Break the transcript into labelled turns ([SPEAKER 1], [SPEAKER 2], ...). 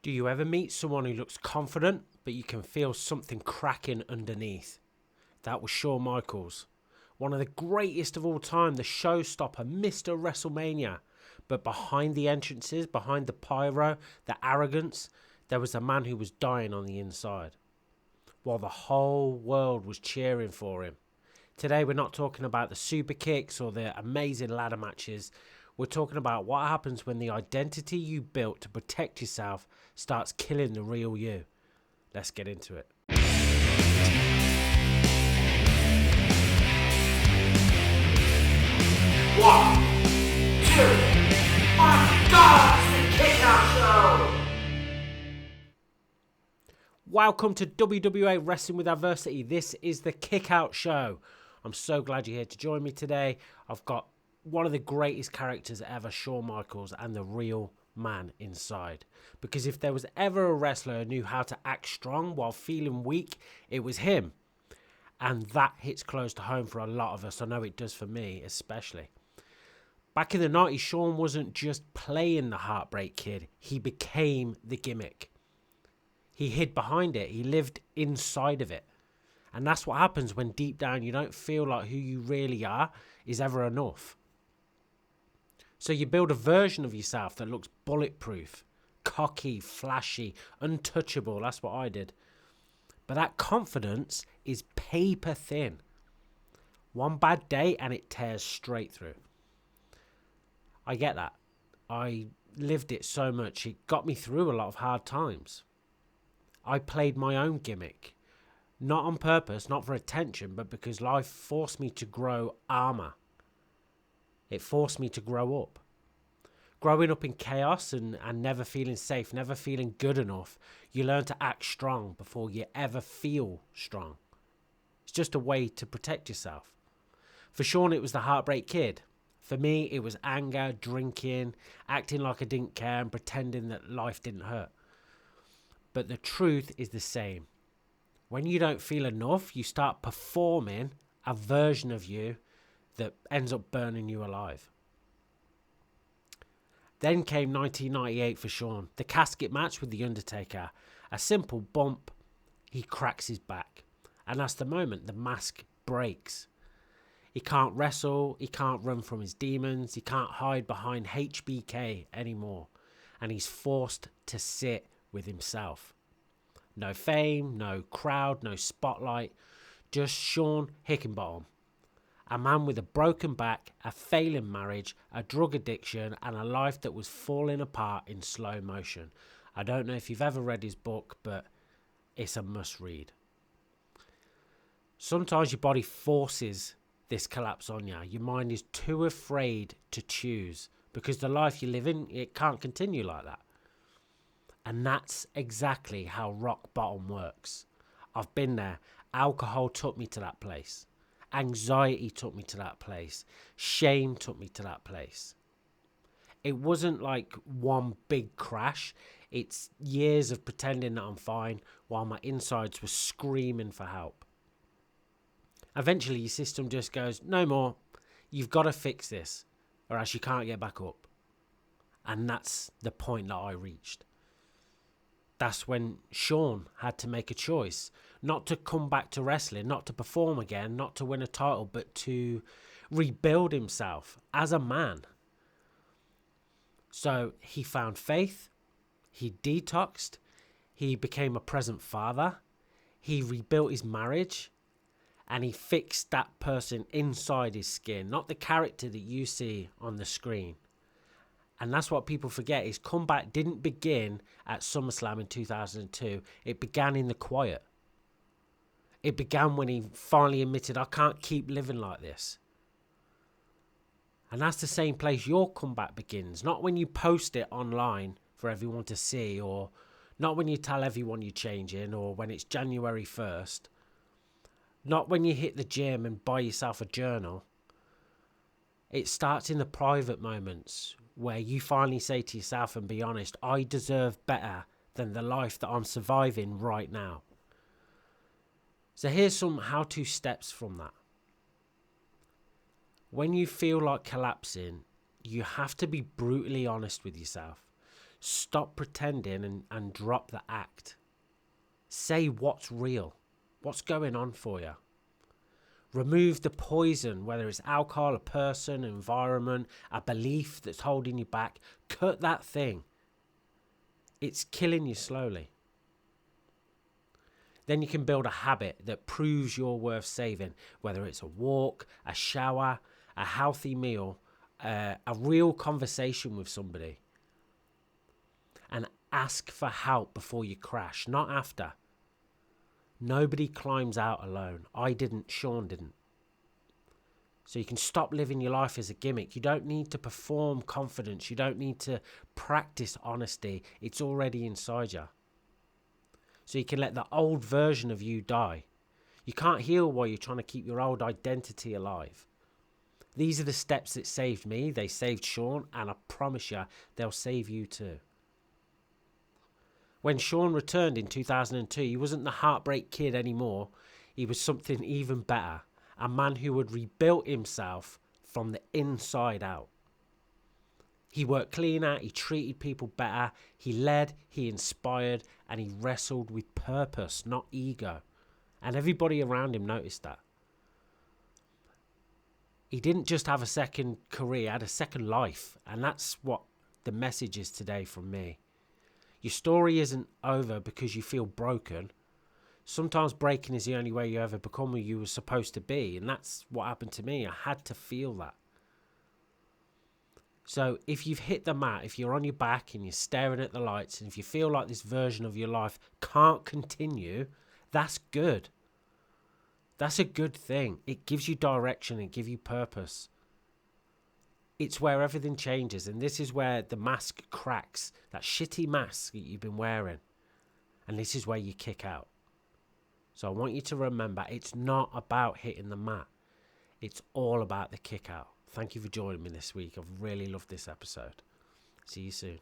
[SPEAKER 1] Do you ever meet someone who looks confident, but you can feel something cracking underneath? That was Shawn Michaels, one of the greatest of all time, the showstopper, Mr. WrestleMania. But behind the entrances, behind the pyro, the arrogance, there was a man who was dying on the inside, while the whole world was cheering for him. Today we're not talking about the super kicks or the amazing ladder matches. We're talking about what happens when the identity you built to protect yourself starts killing the real you. Let's get into it.
[SPEAKER 2] 1, 2, my God, it's the Kick-Out Show!
[SPEAKER 1] Welcome to WWA Wrestling with Adversity. This is the Kick-Out Show. I'm so glad you're here to join me today. I've got one of the greatest characters ever, Shawn Michaels, and the real man inside. Because if there was ever a wrestler who knew how to act strong while feeling weak, it was him. And that hits close to home for a lot of us. I know it does for me, especially. Back in the 90s, Shawn wasn't just playing the Heartbreak Kid. He became the gimmick. He hid behind it. He lived inside of it. And that's what happens when deep down you don't feel like who you really are is ever enough. So you build a version of yourself that looks bulletproof, cocky, flashy, untouchable. That's what I did. But that confidence is paper thin. One bad day and it tears straight through. I get that. I lived it so much. It got me through a lot of hard times. I played my own gimmick. Not on purpose, not for attention, but because life forced me to grow armor. It forced me to grow up. Growing up in chaos and never feeling safe, never feeling good enough, you learn to act strong before you ever feel strong. It's just a way to protect yourself. For Shawn, it was the Heartbreak Kid. For me, it was anger, drinking, acting like I didn't care and pretending that life didn't hurt. But the truth is the same. When you don't feel enough, you start performing a version of you that ends up burning you alive. Then came 1998 for Shawn, the casket match with The Undertaker. A simple bump, he cracks his back. And that's the moment the mask breaks. He can't wrestle, he can't run from his demons, he can't hide behind HBK anymore. And he's forced to sit with himself. No fame, no crowd, no spotlight, just Shawn Hickenbottom. A man with a broken back, a failing marriage, a drug addiction, and a life that was falling apart in slow motion. I don't know if you've ever read his book, but it's a must read. Sometimes your body forces this collapse on you. Your mind is too afraid to choose because the life you live in, it can't continue like that. And that's exactly how rock bottom works. I've been there. Alcohol took me to that place. Anxiety took me to that place. Shame took me to that place. It wasn't like one big crash. It's years of pretending that I'm fine while my insides were screaming for help. Eventually, your system just goes, no more. You've got to fix this or else you can't get back up. And that's the point that I reached. That's when Shawn had to make a choice, not to come back to wrestling, not to perform again, not to win a title, but to rebuild himself as a man. So he found faith, he detoxed, he became a present father, he rebuilt his marriage, and he fixed that person inside his skin, not the character that you see on the screen. And that's what people forget. His comeback didn't begin at SummerSlam in 2002. It began in the quiet. It began when he finally admitted, I can't keep living like this. And that's the same place your comeback begins. Not when you post it online for everyone to see, or not when you tell everyone you're changing, or when it's January 1st. Not when you hit the gym and buy yourself a journal. It starts in the private moments where you finally say to yourself and be honest, I deserve better than the life that I'm surviving right now. So here's some how-to steps from that. When you feel like collapsing, you have to be brutally honest with yourself. Stop pretending and drop the act. Say what's real, what's going on for you. Remove the poison, whether it's alcohol, a person, an environment, a belief that's holding you back. Cut that thing. It's killing you slowly. Then you can build a habit that proves you're worth saving, whether it's a walk, a shower, a healthy meal, a real conversation with somebody. And ask for help before you crash, not after. Nobody climbs out alone. I didn't, Shawn didn't. So you can stop living your life as a gimmick. You don't need to perform confidence. You don't need to practice honesty. It's already inside you. So you can let the old version of you die. You can't heal while you're trying to keep your old identity alive. These are the steps that saved me. They saved Shawn, and I promise you, they'll save you too. When Shawn returned in 2002, he wasn't the heartbreak kid anymore. He was something even better. A man who had rebuilt himself from the inside out. He worked cleaner, he treated people better, he led, he inspired, and he wrestled with purpose, not ego. And everybody around him noticed that. He didn't just have a second career, he had a second life. And that's what the message is today from me. Your story isn't over because you feel broken. Sometimes breaking is the only way you ever become who you were supposed to be. And that's what happened to me. I had to feel that. So if you've hit the mat, if you're on your back and you're staring at the lights, and if you feel like this version of your life can't continue, that's good. That's a good thing. It gives you direction and gives you purpose. It's where everything changes, and this is where the mask cracks. That shitty mask that you've been wearing. And this is where you kick out. So I want you to remember, it's not about hitting the mat. It's all about the kick out. Thank you for joining me this week. I've really loved this episode. See you soon.